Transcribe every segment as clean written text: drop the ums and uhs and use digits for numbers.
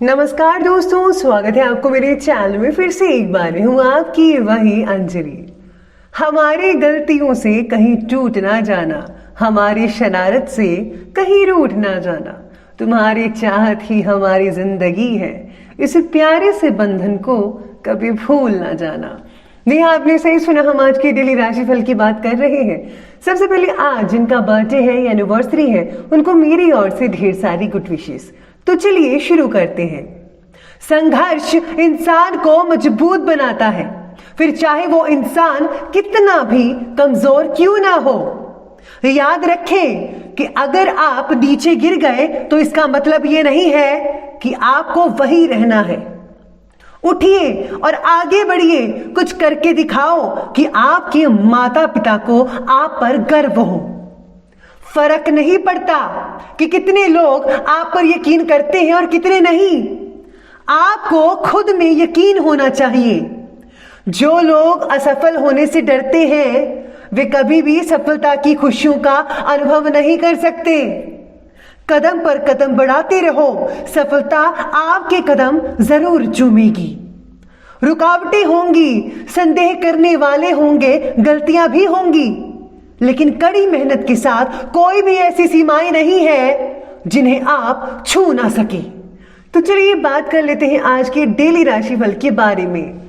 नमस्कार दोस्तों, स्वागत है आपको मेरे चैनल में। फिर से एक बार हूँ आपकी वही अंजलि। हमारी गलतियों से कहीं टूट ना जाना, हमारी शरारत से कहीं रूठ ना जाना, तुम्हारी चाहत ही हमारी जिंदगी है, इस प्यारे से बंधन को कभी भूल ना जाना। नहीं, आपने सही सुना, हम आज की डेली राशिफल की बात कर रहे हैं। सबसे पहले आज जिनका बर्थडे है या एनिवर्सरी है, उनको मेरी ओर से ढेर सारी गुड विशेस। तो चलिए शुरू करते हैं। संघर्ष इंसान को मजबूत बनाता है, फिर चाहे वो इंसान कितना भी कमजोर क्यों ना हो। याद रखें कि अगर आप नीचे गिर गए तो इसका मतलब ये नहीं है कि आपको वहीं रहना है। उठिए और आगे बढ़िए, कुछ करके दिखाओ कि आपके माता पिता को आप पर गर्व हो। फर्क नहीं पड़ता कि कितने लोग आप पर यकीन करते हैं और कितने नहीं, आपको खुद में यकीन होना चाहिए। जो लोग असफल होने से डरते हैं वे कभी भी सफलता की खुशियों का अनुभव नहीं कर सकते। कदम पर कदम बढ़ाते रहो, सफलता आपके कदम जरूर चूमेगी। रुकावटें होंगी, संदेह करने वाले होंगे, गलतियां भी होंगी, लेकिन कड़ी मेहनत के साथ कोई भी ऐसी सीमाएं नहीं है जिन्हें आप छू ना सके। तो चलिए बात कर लेते हैं आज के डेली राशिफल के बारे में।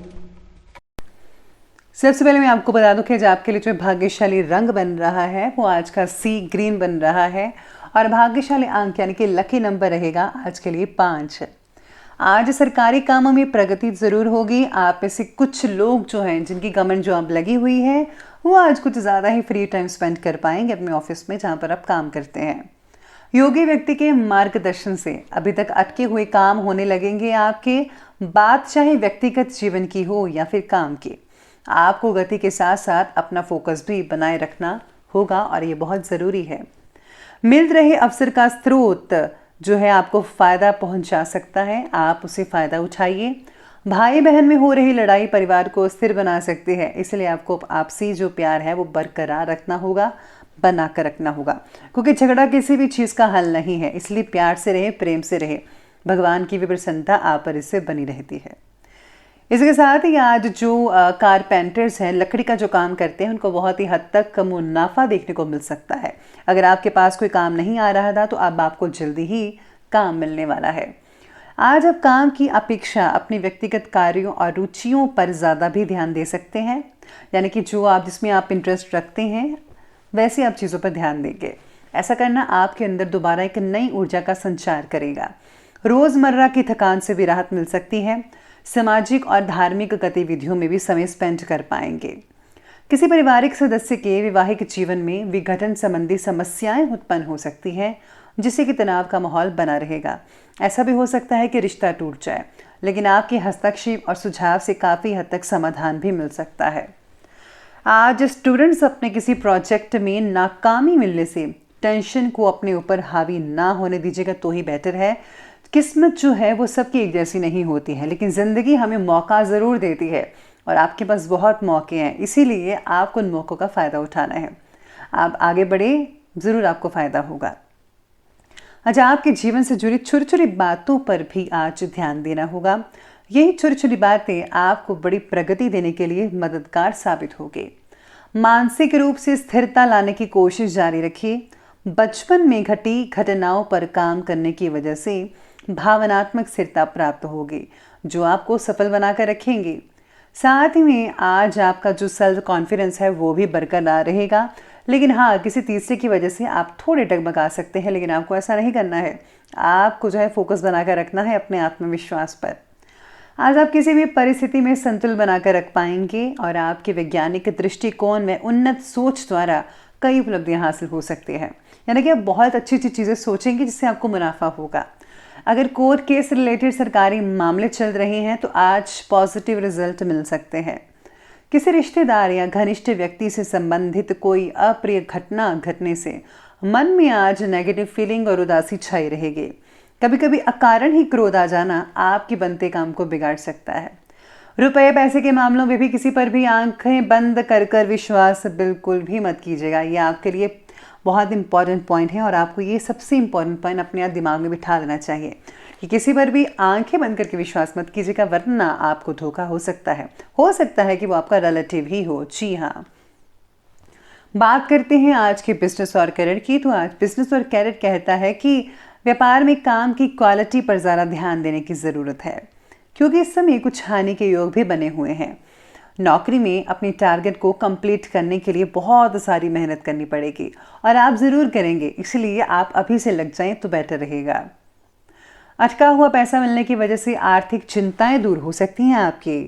सबसे पहले मैं आपको बता दूं कि आज आपके लिए जो भाग्यशाली रंग बन रहा है वो आज का सी ग्रीन बन रहा है, और भाग्यशाली अंक यानी कि लकी नंबर रहेगा आज के लिए 5। आज सरकारी कामों में प्रगति जरूर होगी। आप में से कुछ लोग जो हैं जिनकी गवर्नमेंट जॉब लगी हुई है वो आज कुछ ज़्यादा ही फ्री टाइम स्पेंड कर पाएंगे अपने ऑफिस में जहाँ पर आप काम करते हैं। योगी व्यक्ति के मार्गदर्शन से अभी तक अटके हुए काम होने लगेंगे आपके। बात चाहे व्यक्तिगत जीवन की हो या फिर काम की, आपको गति के साथ साथ अपना फोकस भी बनाए रखना होगा और ये बहुत ज़रूरी है। मिल रहे अवसर का स्रोत जो है आपको फ़ायदा पहुंचा सकता है, आप उसे फ़ायदा उठाइए। भाई बहन में हो रही लड़ाई परिवार को स्थिर बना सकती है, इसलिए आपको आपसी जो प्यार है वो बरकरार रखना होगा, बना कर रखना होगा, क्योंकि झगड़ा किसी भी चीज़ का हल नहीं है। इसलिए प्यार से रहे, प्रेम से रहे, भगवान की भी प्रसन्नता आप पर इससे बनी रहती है। इसके साथ ही आज जो कारपेंटर्स हैं, लकड़ी का जो काम करते हैं, उनको बहुत ही हद तक मुनाफा देखने को मिल सकता है। अगर आपके पास कोई काम नहीं आ रहा था तो अब आपको जल्दी ही काम मिलने वाला है। आज आप काम की अपेक्षा अपने व्यक्तिगत कार्यों और रुचियों पर ज़्यादा भी ध्यान दे सकते हैं, यानी कि जिसमें आप इंटरेस्ट रखते हैं वैसे आप चीज़ों पर ध्यान देंगे। ऐसा करना आपके अंदर दोबारा एक नई ऊर्जा का संचार करेगा। रोज़मर्रा की थकान से भी राहत मिल सकती है। सामाजिक और धार्मिक गतिविधियों में भी समय स्पेंड कर पाएंगे। किसी पारिवारिक सदस्य के वैवाहिक जीवन में विघटन संबंधी समस्याएं उत्पन्न हो सकती हैं, जिससे कि तनाव का माहौल बना रहेगा। ऐसा भी हो सकता है कि रिश्ता टूट जाए, लेकिन आपके हस्तक्षेप और सुझाव से काफ़ी हद तक समाधान भी मिल सकता है। आज स्टूडेंट्स अपने किसी प्रोजेक्ट में नाकामी मिलने से टेंशन को अपने ऊपर हावी ना होने दीजिएगा तो ही बेटर है। किस्मत जो है वो सबकी एक जैसी नहीं होती है, लेकिन ज़िंदगी हमें मौका ज़रूर देती है और आपके पास बहुत मौके हैं, इसीलिए आपको उन मौक़ों का फ़ायदा उठाना है। आप आगे बढ़े, ज़रूर आपको फ़ायदा होगा। आज आपके जीवन से जुड़ी छोटी छोटी बातों पर भी आज ध्यान देना होगा। यही छोटी छोटी बातें आपको बड़ी प्रगति देने के लिए मददगार साबित होगी। मानसिक रूप से स्थिरता लाने की कोशिश जारी रखिए। बचपन में घटी घटनाओं पर काम करने की वजह से भावनात्मक स्थिरता प्राप्त होगी, जो आपको सफल बनाकर रखेंगे। साथ ही में आज आपका जो सेल्फ कॉन्फिडेंस है वो भी बरकरार रहेगा, लेकिन हाँ, किसी तीसरे की वजह से आप थोड़े डगमगा सकते हैं, लेकिन आपको ऐसा नहीं करना है। आपको जो है फोकस बनाकर रखना है अपने आत्मविश्वास पर। आज आप किसी भी परिस्थिति में संतुलन बनाकर रख पाएंगे और आपके वैज्ञानिक दृष्टिकोण में उन्नत सोच द्वारा कई उपलब्धियां हासिल हो सकती हैं, यानी कि आप बहुत अच्छी अच्छी चीज़ें सोचेंगे जिससे आपको मुनाफा होगा। अगर कोर्ट केस रिलेटेड सरकारी मामले चल रहे हैं तो आज पॉजिटिव रिजल्ट मिल सकते हैं। किसी रिश्तेदार या घनिष्ठ व्यक्ति से संबंधित कोई अप्रिय घटना घटने से मन में आज नेगेटिव फीलिंग और उदासी छाई रहेगी। कभी कभी अकारण ही क्रोध आ जाना आपके बनते काम को बिगाड़ सकता है। रुपए पैसे के मामलों में भी किसी पर भी आंखें बंद कर विश्वास बिल्कुल भी मत कीजिएगा। ये आपके लिए बहुत इंपॉर्टेंट पॉइंट है और आपको ये सबसे इंपॉर्टेंट पॉइंट अपने आप दिमाग में बिठा देना चाहिए कि किसी पर भी आंखें बंद करके विश्वास मत कीजिएगा, वरना आपको धोखा हो सकता है। हो सकता है कि वो आपका रिलेटिव ही हो। जी हाँ, बात करते हैं आज के बिजनेस और करियर की। तो आज बिजनेस और करियर कहता है कि व्यापार में काम की क्वालिटी पर ज़्यादा ध्यान देने की ज़रूरत है, क्योंकि इस समय कुछ हानि के योग भी बने हुए हैं। नौकरी में अपनी टारगेट को कंप्लीट करने के लिए बहुत सारी मेहनत करनी पड़ेगी और आप ज़रूर करेंगे, इसलिए आप अभी से लग जाएं तो बेटर रहेगा। अटका हुआ पैसा मिलने की वजह से आर्थिक चिंताएं दूर हो सकती हैं आपकी।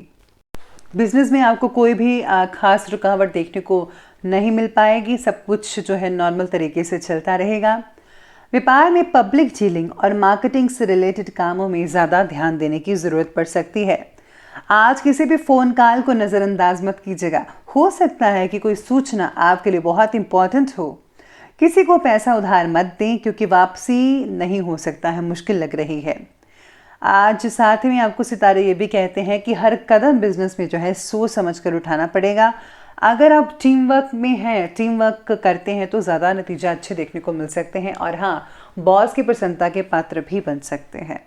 बिजनेस में आपको कोई भी खास रुकावट देखने को नहीं मिल पाएगी, सब कुछ जो है नॉर्मल तरीके से चलता रहेगा। व्यापार में पब्लिक डीलिंग और मार्केटिंग से रिलेटेड कामों में ज़्यादा ध्यान देने की ज़रूरत पड़ सकती है। आज किसी भी फ़ोन कॉल को नज़रअंदाज मत कीजिएगा, हो सकता है कि कोई सूचना आपके लिए बहुत इंपॉर्टेंट हो। किसी को पैसा उधार मत दें, क्योंकि वापसी नहीं हो सकता है, मुश्किल लग रही है। आज साथ में आपको सितारे ये भी कहते हैं कि हर कदम बिजनेस में जो है सोच समझ कर उठाना पड़ेगा। अगर आप टीम वर्क में हैं, टीम वर्क करते हैं, तो ज़्यादा नतीजा अच्छे देखने को मिल सकते हैं और हाँ, बॉस की प्रसन्नता के पात्र भी बन सकते हैं।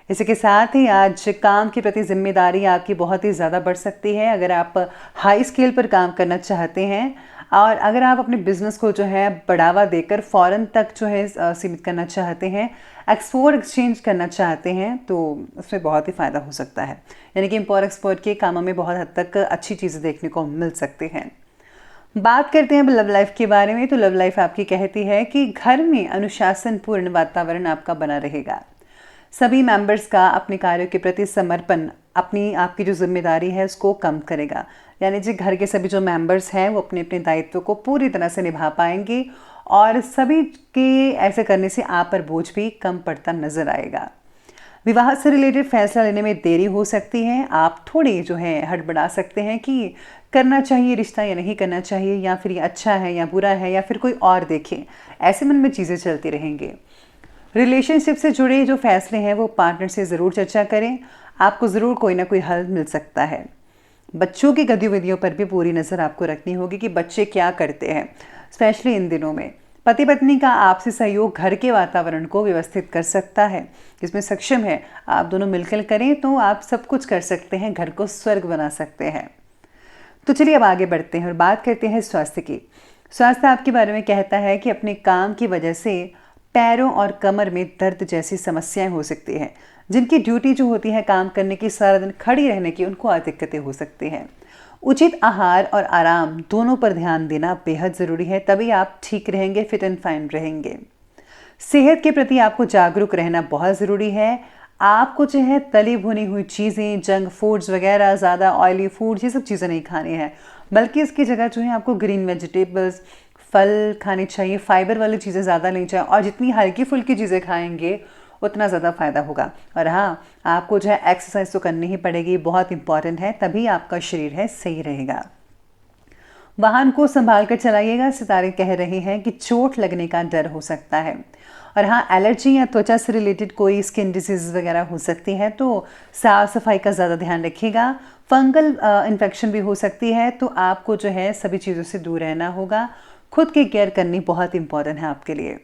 इसी के साथ ही आज काम के प्रति जिम्मेदारी आपकी बहुत ही ज़्यादा बढ़ सकती है। अगर आप हाई स्केल पर काम करना चाहते हैं और अगर आप अपने बिजनेस को जो है बढ़ावा देकर फॉरेन तक जो है सीमित करना चाहते हैं, एक्सपोर्ट एक्सचेंज करना चाहते हैं, तो उसमें बहुत ही फ़ायदा हो सकता है। यानी कि इम्पोर्ट एक्सपोर्ट के कामों में बहुत हद तक अच्छी चीज़ें देखने को मिल सकती हैं। बात करते हैं लव लाइफ के बारे में। तो लव लाइफ आपकी कहती है कि घर में अनुशासनपूर्ण वातावरण आपका बना रहेगा। सभी मेंबर्स का अपने कार्यों के प्रति समर्पण आपकी जो जिम्मेदारी है उसको कम करेगा। यानी जी घर के सभी जो मेंबर्स हैं वो अपने अपने दायित्व को पूरी तरह से निभा पाएंगे और सभी के ऐसे करने से आप पर बोझ भी कम पड़ता नजर आएगा। विवाह से रिलेटेड फैसला लेने में देरी हो सकती है। आप थोड़ी जो है हड़बड़ा सकते हैं कि करना चाहिए रिश्ता या नहीं करना चाहिए, या फिर ये अच्छा है या बुरा है, या फिर कोई और देखे। ऐसे मन में चीज़ें चलती रहेंगी। रिलेशनशिप से जुड़े जो फैसले हैं वो पार्टनर से ज़रूर चर्चा करें, आपको ज़रूर कोई ना कोई हल मिल सकता है। बच्चों की गतिविधियों पर भी पूरी नज़र आपको रखनी होगी कि बच्चे क्या करते हैं, स्पेशली इन दिनों में। पति पत्नी का आपसी सहयोग घर के वातावरण को व्यवस्थित कर सकता है, जिसमें सक्षम है। आप दोनों मिलकर करें तो आप सब कुछ कर सकते हैं, घर को स्वर्ग बना सकते हैं। तो चलिए अब आगे बढ़ते हैं और बात करते हैं स्वास्थ्य की। स्वास्थ्य आपके बारे में कहता है कि अपने काम की वजह से पैरों और कमर में दर्द जैसी समस्याएं हो सकती हैं। जिनकी ड्यूटी जो होती है काम करने की, सारा दिन खड़ी रहने की, उनको आज दिक्कतें हो सकती हैं। उचित आहार और आराम दोनों पर ध्यान देना बेहद ज़रूरी है, तभी आप ठीक रहेंगे, फिट एंड फाइन रहेंगे। सेहत के प्रति आपको जागरूक रहना बहुत ज़रूरी है। आपको जो है तली भुनी हुई चीज़ें, जंक फूड्स वगैरह, ज़्यादा ऑयली फूड्स, ये सब चीज़ें नहीं खानी है, बल्कि इसकी जगह जो है आपको ग्रीन वेजिटेबल्स, फल खाने चाहिए, फाइबर वाली चीज़ें ज़्यादा लेनी चाहिए और जितनी हल्की फुल्की चीज़ें खाएंगे उतना ज़्यादा फ़ायदा होगा। और हाँ, आपको जो है एक्सरसाइज तो करनी ही पड़ेगी, बहुत इंपॉर्टेंट है, तभी आपका शरीर है सही रहेगा। वाहन को संभाल कर चलाइएगा। सितारे कह रहे हैं कि चोट लगने का डर हो सकता है। और हाँ, एलर्जी या त्वचा से रिलेटेड कोई स्किन डिजीज़ वगैरह हो सकती है, तो साफ़ सफाई का ज़्यादा ध्यान रखिएगा। फंगल इन्फेक्शन भी हो सकती है, तो आपको जो है सभी चीज़ों से दूर रहना होगा। खुद की केयर करनी बहुत इंपॉर्टेंट है आपके लिए।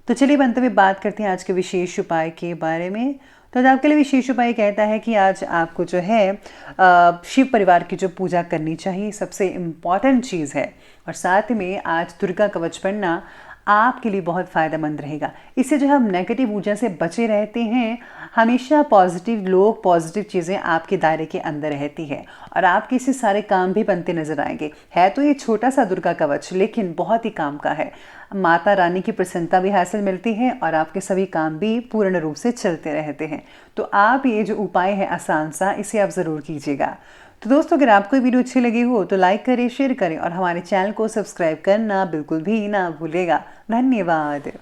तो चलिए बनते हुए बात करते हैं आज के विशेष उपाय के बारे में। तो आज आपके लिए विशेष उपाय कहता है कि आज आपको जो है शिव परिवार की जो पूजा करनी चाहिए, सबसे इम्पॉर्टेंट चीज़ है। और साथ में आज दुर्गा कवच पढ़ना आपके लिए बहुत फ़ायदेमंद रहेगा। इससे जो हम नेगेटिव ऊर्जा से बचे रहते हैं, हमेशा पॉजिटिव लोग, पॉजिटिव चीज़ें आपके दायरे के अंदर रहती है और आपके इससे सारे काम भी बनते नजर आएंगे। है तो ये छोटा सा दुर्गा कवच, लेकिन बहुत ही काम का है। माता रानी की प्रसन्नता भी हासिल मिलती है और आपके सभी काम भी पूर्ण रूप से चलते रहते हैं। तो आप ये जो उपाय है आसान सा, इसे आप ज़रूर कीजिएगा। तो दोस्तों, अगर आपको ये वीडियो अच्छी लगी हो तो लाइक करें, शेयर करें और हमारे चैनल को सब्सक्राइब करना बिल्कुल भी ना भूलेगा। धन्यवाद।